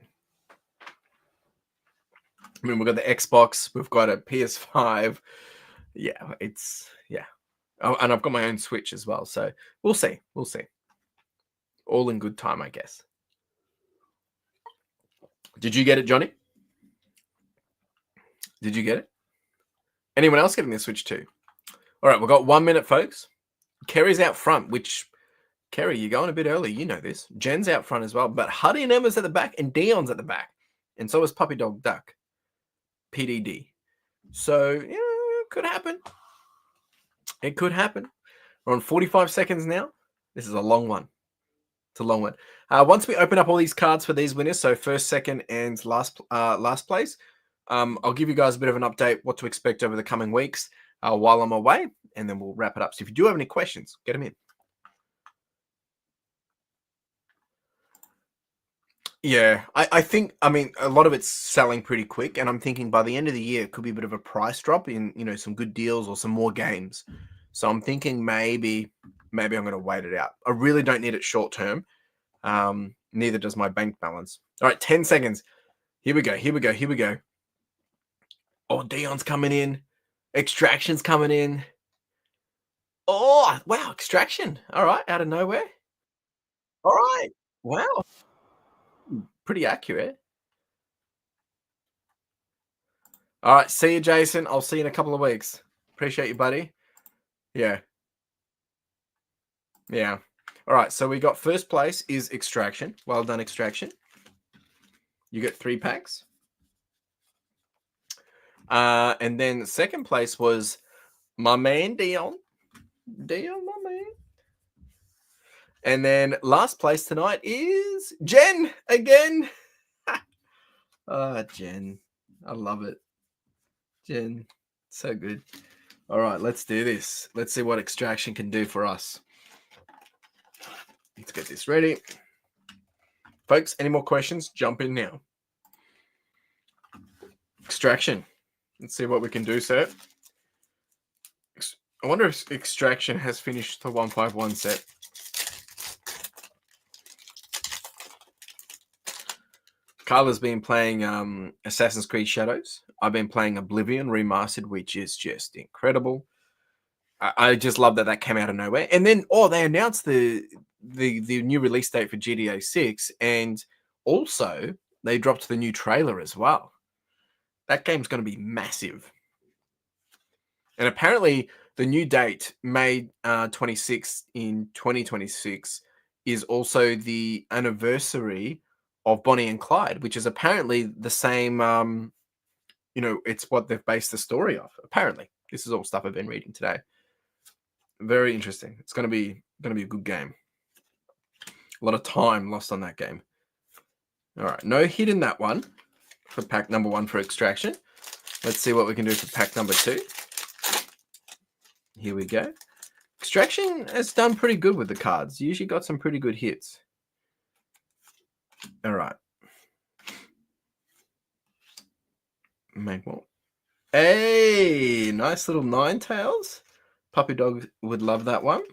I mean, we've got the Xbox. We've got a PS5. Yeah. Oh, and I've got my own Switch as well. So we'll see. We'll see. All in good time, I guess. Did you get it, Johnny? Did you get it? Anyone else getting the Switch too? All right, we've got 1 minute, folks. Kerry's out front, which, Kerry, you're going a bit early. You know this. Jen's out front as well. But Huddy and Emma's at the back, and Dion's at the back. And so is Puppy Dog Duck. PDD. So, yeah, it could happen. It could happen. We're on 45 seconds now. This is a long one. It's a long one. Once we open up all these cards for these winners, so first, second, and last place, I'll give you guys a bit of an update what to expect over the coming weeks while I'm away, and then we'll wrap it up. So if you do have any questions, get them in. Yeah, I think, I mean, a lot of it's selling pretty quick, and I'm thinking by the end of the year, it could be a bit of a price drop in, some good deals or some more games. So I'm thinking maybe I'm going to wait it out. I really don't need it short term. Neither does my bank balance. All right, 10 seconds. Here we go. Oh, Dion's coming in. Extraction's coming in. Oh, wow, Extraction. All right, out of nowhere. All right. Wow. Pretty accurate. All right, see you, Jason. I'll see you in a couple of weeks. Appreciate you, buddy. Yeah. Yeah. All right, so we got first place is Extraction. Well done, Extraction. You get 3 packs. And then second place was my man, Dion. Dion, my man. And then last place tonight is Jen again. Jen. I love it. Jen, so good. All right, let's do this. Let's see what Extraction can do for us. Let's get this ready. Folks, any more questions? Jump in now. Extraction. Let's see what we can do, sir. I wonder if Extraction has finished the 151 set. Carla's been playing Assassin's Creed Shadows. I've been playing Oblivion Remastered, which is just incredible. I just love that came out of nowhere. And then, they announced the new release date for GTA 6, and also they dropped the new trailer as well. That game's going to be massive. And apparently the new date, May 26th in 2026, is also the anniversary of Bonnie and Clyde, which is apparently the same, it's what they've based the story off. Apparently. This is all stuff I've been reading today. Very interesting. It's going to be a good game. A lot of time lost on that game. All right, no hit in that one for pack number 1 for Extraction. Let's see what we can do for pack number 2. Here we go. Extraction has done pretty good with the cards. Usually got some pretty good hits. All right. Make more. Hey, nice little Ninetales. Puppy Dog would love that one.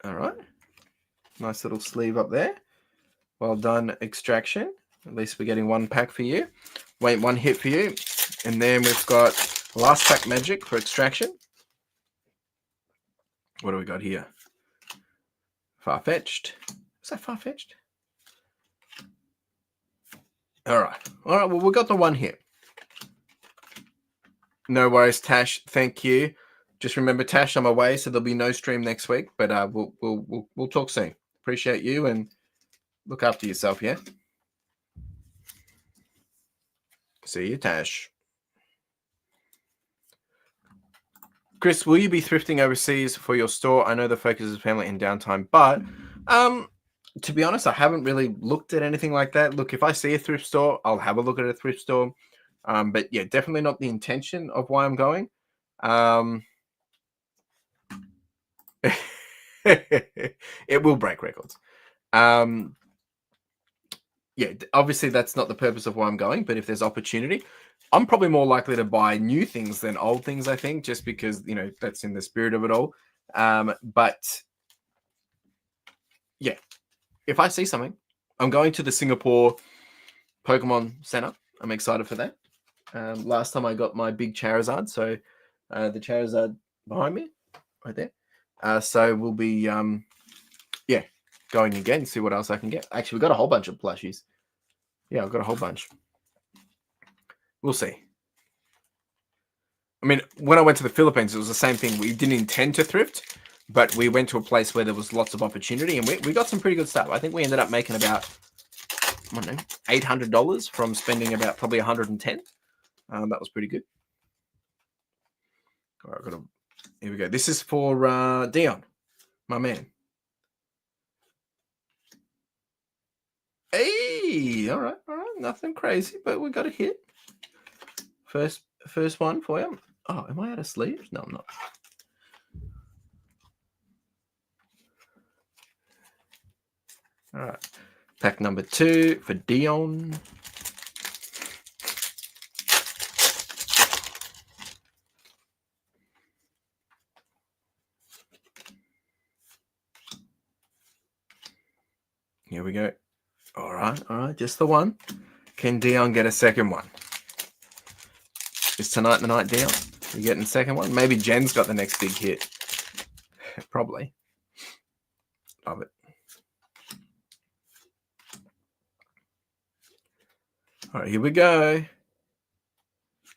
All right. Nice little sleeve up there. Well done, Extraction. At least we're getting 1 pack for you. Wait, 1 hit for you. And then we've got last pack magic for Extraction. What do we got here? Farfetch'd. Is that Farfetch'd? All right. Well, we got the 1 hit. No worries, Tash. Thank you. Just remember, Tash, I'm away, so there'll be no stream next week. But we'll talk soon. Appreciate you, and look after yourself. Yeah. See you, Tash. Chris, will you be thrifting overseas for your store? I know the focus is family and downtime, but to be honest, I haven't really looked at anything like that. Look, if I see a thrift store, I'll have a look at a thrift store. But yeah, definitely not the intention of why I'm going. It will break records. Yeah, obviously that's not the purpose of why I'm going, but if there's opportunity, I'm probably more likely to buy new things than old things, I think, just because, that's in the spirit of it all. But yeah, if I see something, I'm going to the Singapore Pokemon Center. I'm excited for that. Last time I got my big Charizard, so the Charizard behind me, right there. So we'll be, going again, see what else I can get. Actually, we got a whole bunch of plushies. Yeah, I've got a whole bunch. We'll see. I mean, when I went to the Philippines, it was the same thing. We didn't intend to thrift, but we went to a place where there was lots of opportunity, and we got some pretty good stuff. I think we ended up making about, I don't know, $800 from spending about probably 110. That was pretty good. All right, here we go. This is for Dion, my man. Hey, all right, nothing crazy, but we got a hit. First one for you. Oh, am I out of sleeves? No, I'm not. All right, pack number 2 for Dion. Here we go. All right, just the one. Can Dion get a second one? Is tonight the night, Dion? You getting the second one? Maybe Jen's got the next big hit. Probably. Love it. All right, here we go.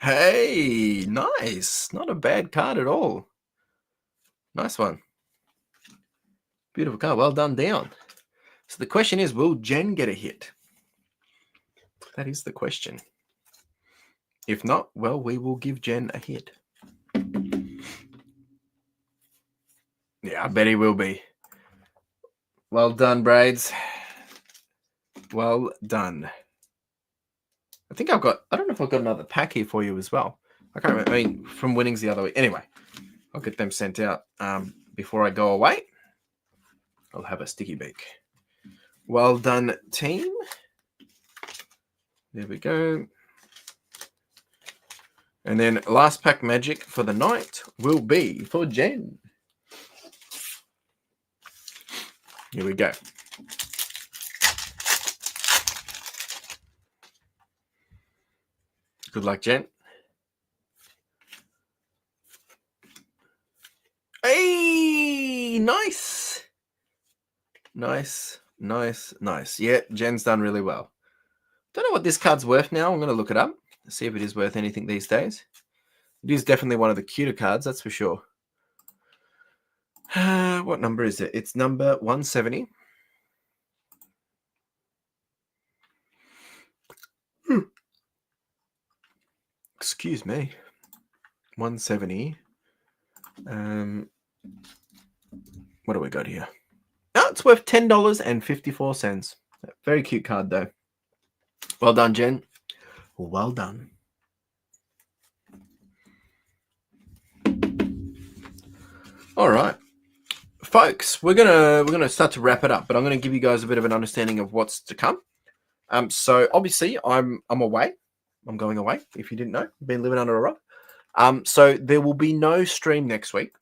Hey, nice. Not a bad card at all. Nice one. Beautiful card. Well done, Dion. So the question is, will Jen get a hit? That is the question. If not, well, we will give Jen a hit. Yeah, I bet he will be. Well done, Braids. Well done. I think I don't know if I've got another pack here for you as well. I can't remember. I mean, from winnings the other week. Anyway, I'll get them sent out before I go away. I'll have a sticky beak. Well done, team. There we go. And then last pack magic for the night will be for Jen. Here we go. Good luck, Jen. Hey, nice. Nice. Yeah, Jen's done really well. Don't know what this card's worth now. I'm going to look it up, see if it is worth anything these days. It is definitely one of the cuter cards, that's for sure. What number is it? It's number 170. Excuse me. 170. What do we got here? Oh, it's worth $10.54. Very cute card, though. Well done, Jen. Well done. All right, folks, we're gonna start to wrap it up, but I'm gonna give you guys a bit of an understanding of what's to come. So obviously I'm away. I'm going away. If you didn't know, I've been living under a rock. So there will be no stream next week.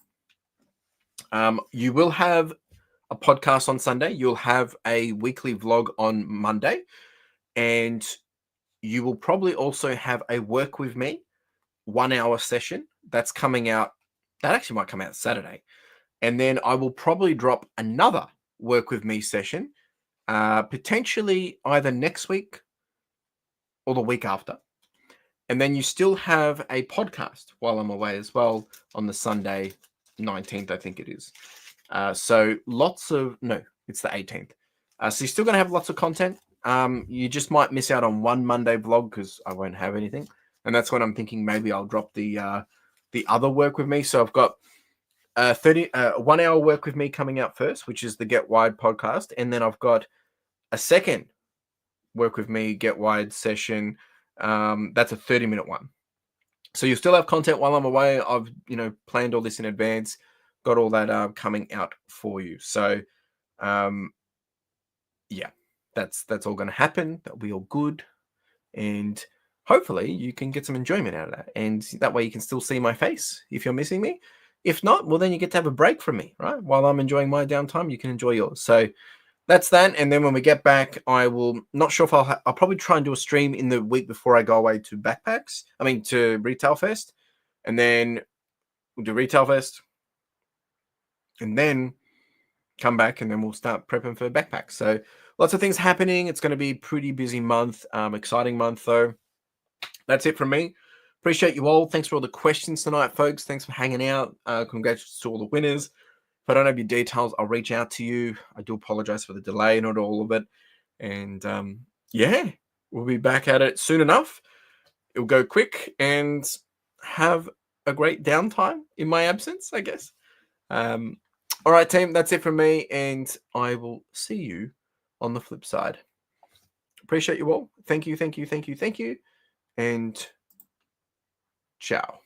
You will have a podcast on Sunday. You'll have a weekly vlog on Monday, and you will probably also have a work with me 1 hour session that's coming out. That actually might come out Saturday. And then I will probably drop another work with me session, potentially either next week or the week after. And then you still have a podcast while I'm away as well on the Sunday 19th, I think it is. So it's the 18th. So you're still going to have lots of content. You just might miss out on one Monday vlog because I won't have anything. And that's when I'm thinking maybe I'll drop the other work with me. So I've got 1 hour work with me coming out first, which is the Get Wide podcast. And then I've got a second work with me Get Wide session. That's a 30-minute one. So you'll still have content while I'm away. I've, planned all this in advance, got all that coming out for you. So, yeah, that's all going to happen. That'll be all good. And hopefully you can get some enjoyment out of that. And that way you can still see my face if you're missing me. If not, well, then you get to have a break from me, right? While I'm enjoying my downtime, you can enjoy yours. So that's that. And then when we get back, I will, not sure if I'll probably try and do a stream in the week before I go away to to Retail Fest. And then We'll do Retail Fest, and then come back, and then we'll start prepping for backpacks. So lots of things happening. It's going to be a pretty busy month, exciting month though. That's it from me. Appreciate you all. Thanks for all the questions tonight, folks. Thanks for hanging out. Congratulations to all the winners. If I don't have your details, I'll reach out to you. I do apologize for the delay, not all of it. And yeah, we'll be back at it soon enough. It'll go quick, and have a great downtime in my absence, I guess. All right, team, that's it from me, and I will see you on the flip side. Appreciate you all. Thank you, thank you, thank you, thank you, and ciao.